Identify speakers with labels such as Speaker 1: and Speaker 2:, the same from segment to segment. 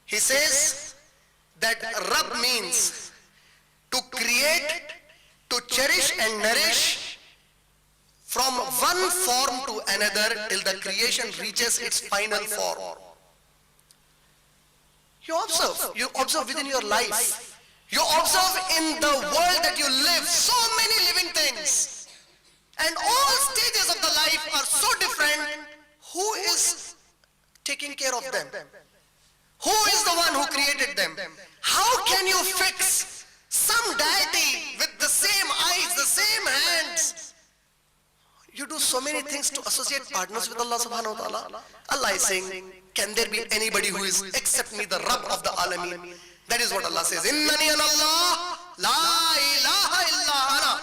Speaker 1: He says that Rabb means to create, to cherish and nourish from one form to another till the creation reaches its final form. You observe within your life. You observe in the world that you live so many living things. And all stages of the life are so different. Who is taking care of them? Who is the one who created them? How can you fix some deity with the same eyes, the same hands? You do so many things to associate partners with Allah subhanahu wa ta'ala. Allah is saying, can there be anybody who is except me, the Rabb of the Alameen? That is what Allah says. Innani an Allah, la ilaha illa ana.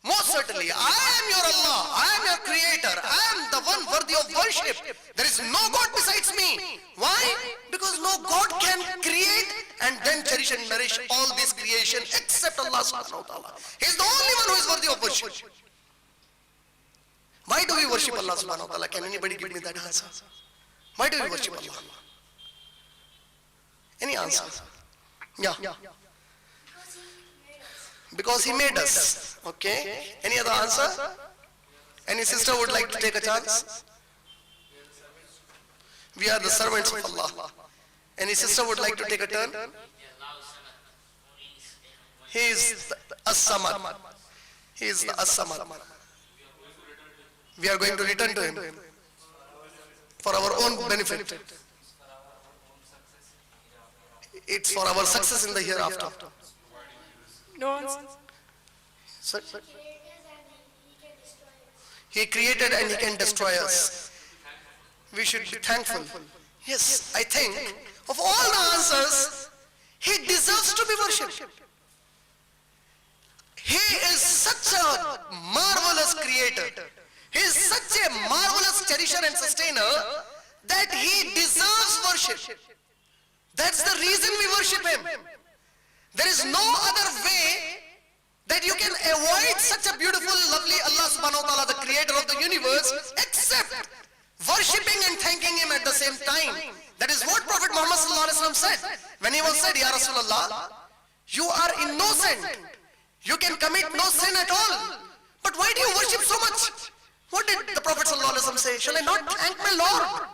Speaker 1: Most certainly, I am your Allah, I am your creator, I am the one worthy of worship. There is no God besides me. Why? Because no God can create and then cherish and nourish all this creation except Allah subhanahu wa ta'ala. He is the only one who is worthy of worship. Why do we worship Allah subhanahu wa ta'ala? Can anybody give me that answer? Why do we worship Allah? Any answer? Yeah. Because He made us. Okay. Any other answer? Any sister would like to take a chance? We are the servants of Allah. Any sister would like to take a turn? He is the As-Samad. He is the As-Samad. We are going to return to Him for our own benefit. It's for our success in the hereafter. No answer. He created and He can destroy us. We should be thankful. Yes, I think of all the answers, He deserves to be worshipped. He is such a marvelous creator. He is such a marvelous cherisher and sustainer that He deserves worship. That's the reason we worship Him. There is no other way that you can avoid such a beautiful, lovely Allah subhanahu wa ta'ala, the creator of the universe, except worshipping and thanking Him at the same time. That is what Prophet Muhammad sallallahu alaihi wasallam said. When he was said, Ya Rasulullah, you are innocent. You can commit no sin at all. But why do you worship so much? What did the Prophet sallallahu alaihi wasallam say? Shall I not thank my Lord?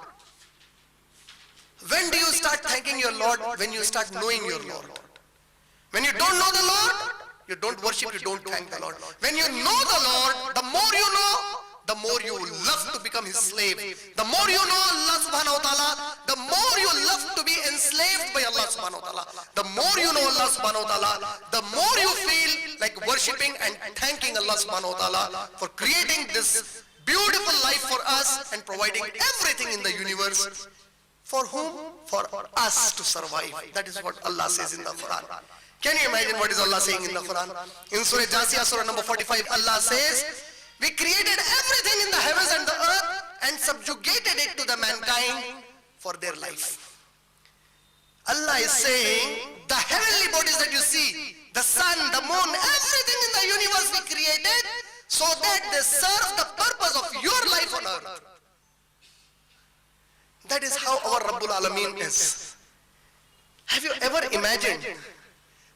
Speaker 1: When do you start thanking your Lord? When you start knowing your Lord. When you don't know the Lord, you don't worship, you don't thank the Lord. When you know the Lord, the more you know, the more you love to become His slave. The more you know Allah subhanahu wa ta'ala, the more you love to be enslaved by Allah subhanahu wa ta'ala. The more you know Allah subhanahu wa ta'ala, the more you feel like worshipping and thanking Allah subhanahu wa ta'ala for creating this beautiful life for us and providing everything in the universe. For whom? For us to survive. That is what Allah says in the Quran. Can you imagine what is Allah saying in the Quran? In Surah Jasiyah, Surah number 45, Allah says, we created everything in the heavens and the earth and subjugated it to the mankind for their life. Allah is saying, the heavenly bodies that you see, the sun, the moon, everything in the universe we created so that they serve the purpose of your life on earth. That is how our Rabbul Alameen is. Have you ever imagined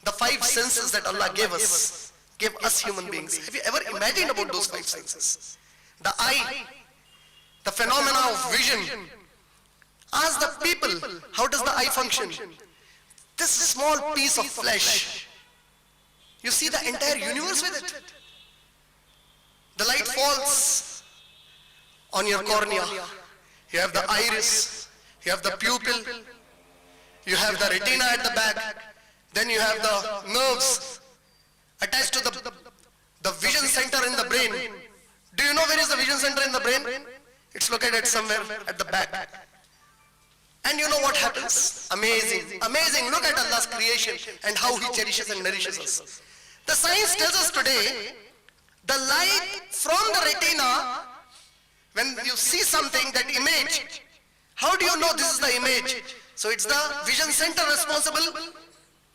Speaker 1: the five senses that Allah gave us human beings? Have you ever imagined about those five senses? The eye, the phenomena of vision. Ask the people, how does the eye function? This small piece of flesh, you see the entire universe with it. The light falls on your cornea. You have the iris, you have the pupil, you have the retina at the back, then you have the nerves attached to the vision center in the brain. Do you know where is the vision center in the brain? It's located somewhere at the back. And you know what happens? Amazing, amazing. Look at Allah's creation and how He cherishes and nourishes us. The science tells us today, the light from the retina, when you see something, that image, how do you know this is the image? So it's the vision center responsible,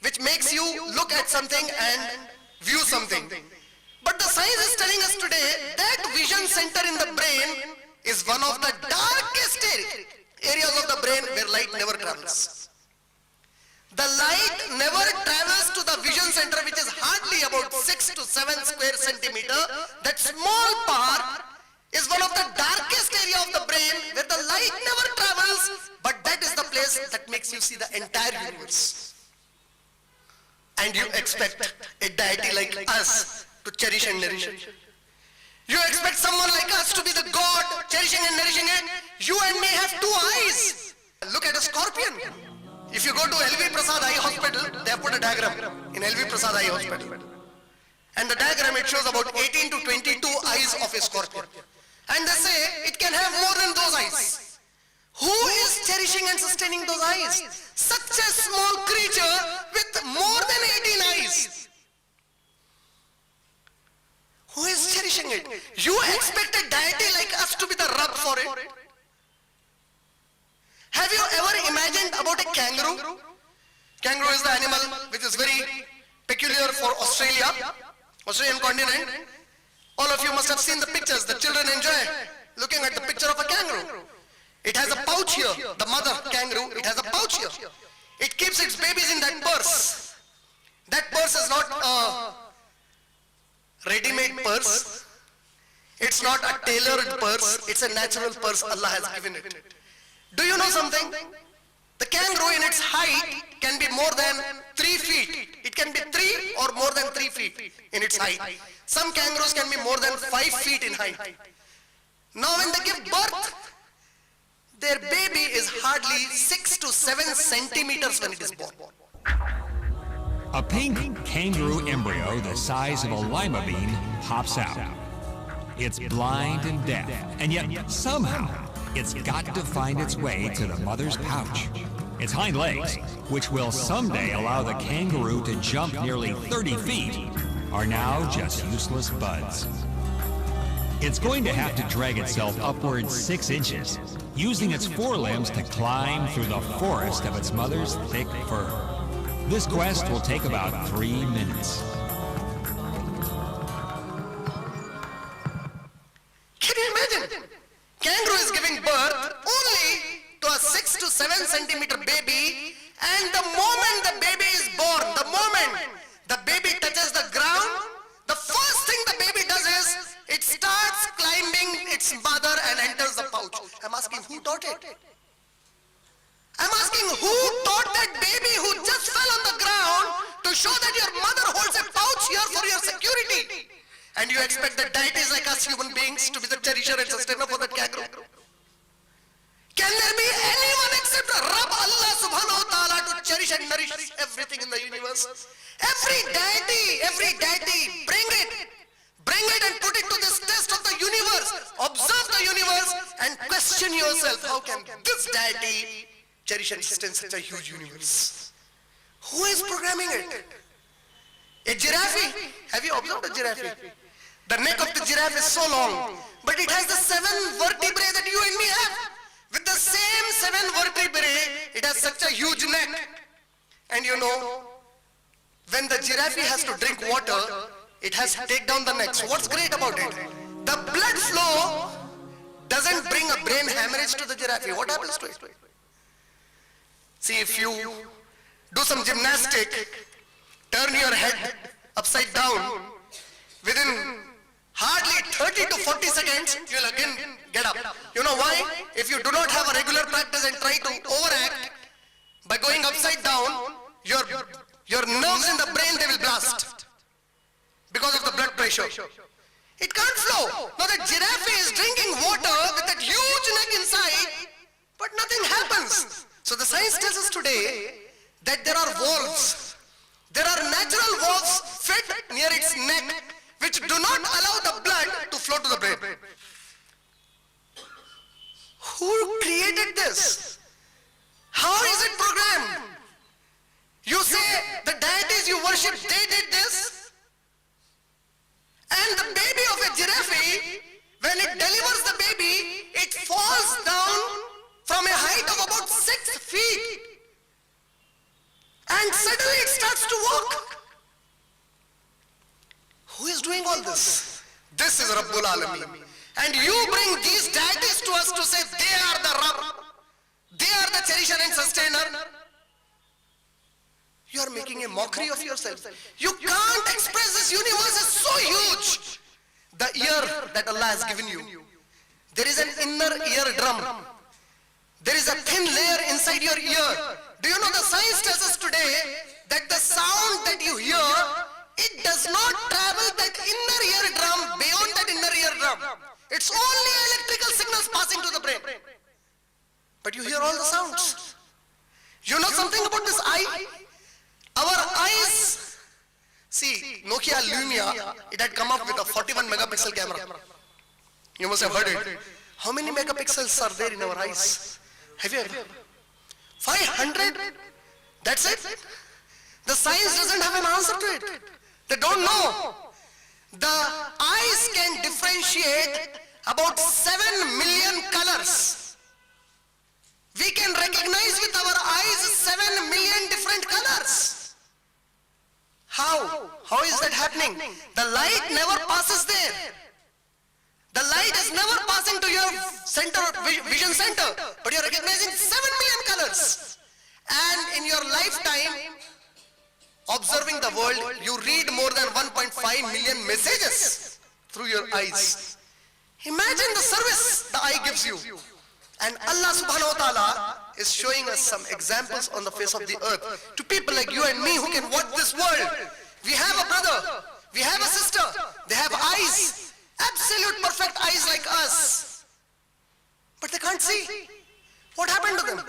Speaker 1: which makes you look at something and view something. But the science is telling us today that vision center in the brain is one of the darkest areas of the brain where light never travels. The light never travels to the vision center, which is hardly about 6 to 7 square centimeter. That small part is one of the darkest area of the brain where the light never travels, but that is the place that makes you see the entire universe. And you expect a deity like us to cherish and nourish it. You expect someone like us to be the God cherishing and nourishing it. You and me have two eyes. Look at a scorpion. If you go to LV Prasad Eye Hospital, they have put a diagram in LV Prasad Eye Hospital. And the diagram, it shows about 18 to 22 eyes of a scorpion. And they say it can have more than those eyes. Who is cherishing and sustaining those eyes? Such a small creature with more than 18 eyes. Who is cherishing it? You expect a deity like us to be the Rabb for it? Have you ever imagined about a kangaroo? Kangaroo is the animal which is very peculiar for Australia, Australian continent. All of you must have seen the pictures. The children enjoy looking at the picture of a kangaroo. It has a pouch here. The mother kangaroo, it has a pouch here. It keeps its babies in that purse. That purse is not a ready-made purse. It's not a tailored purse. It's a natural purse Allah has given it. Do you know something? The kangaroo in its height can be more than 3 feet. It can be 3 or more than 3 feet in its height. Some kangaroos can be more than 5 feet in height. Now when they give birth, their baby is hardly 6 to 7 centimeters when it is born.
Speaker 2: A pink kangaroo embryo the size of a lima bean pops out. It's blind and deaf, and yet somehow it's got to find its way to the mother's pouch. Its hind legs, which will someday allow the kangaroo to jump nearly 30 feet, are now just useless buds. It's going to have to drag itself upwards 6 inches, using its forelimbs to climb through the forest of its mother's thick fur. This quest will take about 3 minutes.
Speaker 1: Can you imagine? Kangaroo is giving birth only to a 6 to 7 centimeter baby, and the moment the baby is born, the moment the baby touches the ground, the first thing the baby does is it starts climbing its mother and enters the pouch. I'm asking, who taught it? I'm asking, who taught that baby who just fell on the ground to show that your mother holds a pouch here for your security? And you expect the deities like us human beings to be the cherisher and sustainer for that kangaroo? Can there be anyone except Rabb Allah subhanahu wa ta'ala to cherish and nourish everything in the universe? Every deity, bring it and put it to this test of the universe. Observe the universe and question yourself, how can this deity cherish and sustain such a huge universe? Who is programming it? A giraffe? Have you observed a giraffe? The neck of the giraffe is so long, but it has the 7 vertebrae that you and me have. With the same 7 vertebrae, it has such a huge neck. And you know, when the giraffe has to drink water, it has to take down the neck. So what's great about it? The blood flow doesn't bring a brain hemorrhage to the giraffe. What happens to it? See, if you do some gymnastic, turn your head upside down, within hardly 30 to 40 seconds, you'll again get up. You know why? If you do not have a regular practice and try to overact, by going upside down, your nerves in the brain, they will blast because of the blood pressure. It can't flow. Now the giraffe is drinking water with that huge neck inside, but nothing happens. So the science tells us today that there are valves. There are natural valves fit near its neck which do not allow the blood to flow to the brain. Who created this? How is it programmed? You say the deities you worship, they did this? And the baby of a giraffe, when it delivers the baby, it falls down from a height of about 6 feet. And suddenly it starts to walk. Who is doing all this? This is Rabbul Alameen. And you bring these deities to us to say they are the Rabb, they are the cherisher and sustainer. mockery of yourself. You can't express this universe is so huge. The ear that Allah has given you. There is an inner eardrum. There is a thin layer inside your ear. Do you know the science tells us today that the sound that you hear, it does not travel that inner eardrum beyond that inner eardrum. It's only electrical signals passing to the brain. But you hear all the sounds. You know something about this eye? Our eyes, see, Nokia Lumia, it had come up with a 41 megapixel camera. You must have heard it. How many megapixels are there in our eyes? Have you ever? 500? That's it? The science doesn't have an answer to it. They don't know. The eyes can differentiate about 7 million colors. We can recognize with our eyes 7 million different colors. How? How is that happening? The light never passes there. The light is never passing to your center, vision center, but you're recognizing 7 million colors. And in your lifetime, observing the world, you read more than 1.5 million messages through your eyes. Imagine the service the eye gives you. And Allah subhanahu wa ta'ala is showing us some examples on the face of the earth to people like you and me who can watch this world. We have a brother, we have a sister, they have eyes, absolute perfect eyes like us. But they can't see. What happened to them?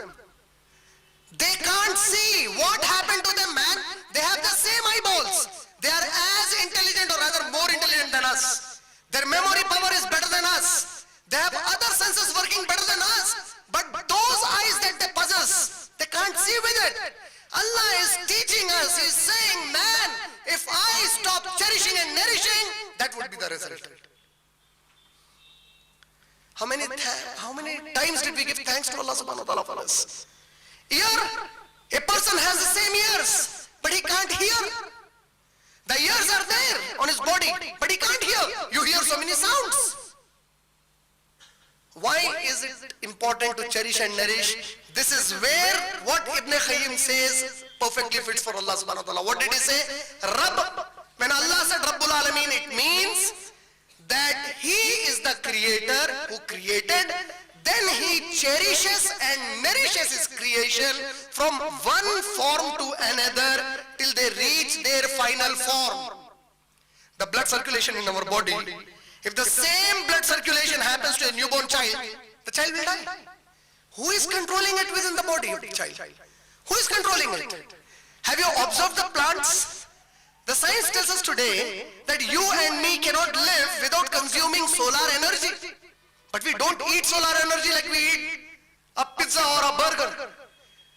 Speaker 1: They can't see. What happened to them, man? They have the same eyeballs. They are as intelligent or rather more intelligent than us. Their memory power is better than us. They have other senses working better than us. But those eyes that they possess, they can't see with it. Allah is teaching us. He's saying, man, if I stop cherishing and nourishing, that would be the result. How many times did we give thanks to Allah subhanahu wa ta'ala for this? Ear, a person has the same ears, but he can't hear. The ears are there on his body, but he can't hear. You hear so many sounds. Why is it important to cherish and nourish? This is where what Ibn Qayyim says perfectly fits for Allah subhanahu wa ta'ala. What did he say? Rabb. When Allah said Rabbul Alameen, it means that He is the creator who created, then He cherishes and nourishes His creation from one form to another till they reach their final form. The blood circulation in our body, if the same blood circulation happens to a newborn child, the child will die. Who is controlling it within the body of the child? Who is controlling it? Have you observed the plants? The science tells us today that you and me cannot live without consuming solar energy. But we don't eat solar energy like we eat a pizza or a burger.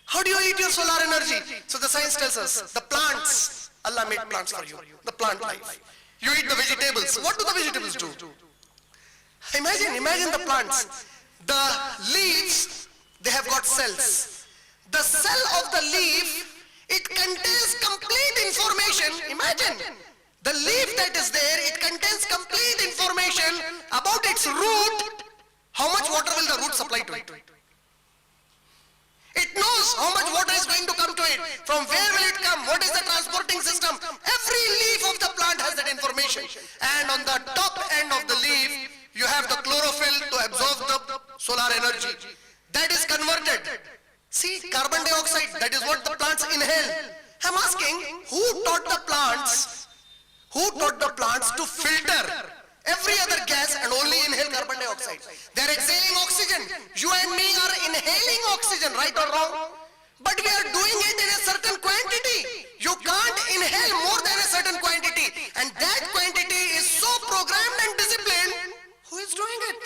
Speaker 1: How do you eat your solar energy? So the science tells us, the plants, Allah made plants for you, the plant life. You eat the vegetables. What do the vegetables do? Imagine the plants. The leaves, they have got cells. The cell of the leaf, it contains complete information. Imagine, the leaf that is there, it contains complete information about its root. How much water will the root supply to it? It knows how much water is going to come to it. From where will it come? What is the transporting system? Every leaf of the plant has that information. And on the top end of the leaf, you have the chlorophyll to absorb the solar energy. That is converted. See, carbon dioxide, that is what the plants inhale. I'm asking, who taught the plants? Who taught the plants to filter every other gas and only inhale carbon dioxide? They are exhaling oxygen. You and me are inhaling oxygen, right or wrong? But we are doing it in a certain quantity. You can't inhale more than a certain quantity. And that quantity is so programmed and disciplined. Who is doing it?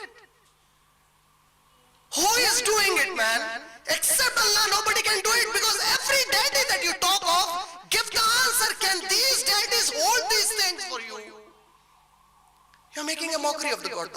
Speaker 1: Who is doing it, man? Except Allah, nobody can do it, because every deity that you talk of, give the answer. Can these deities hold these things for you? You're making a mockery of the God.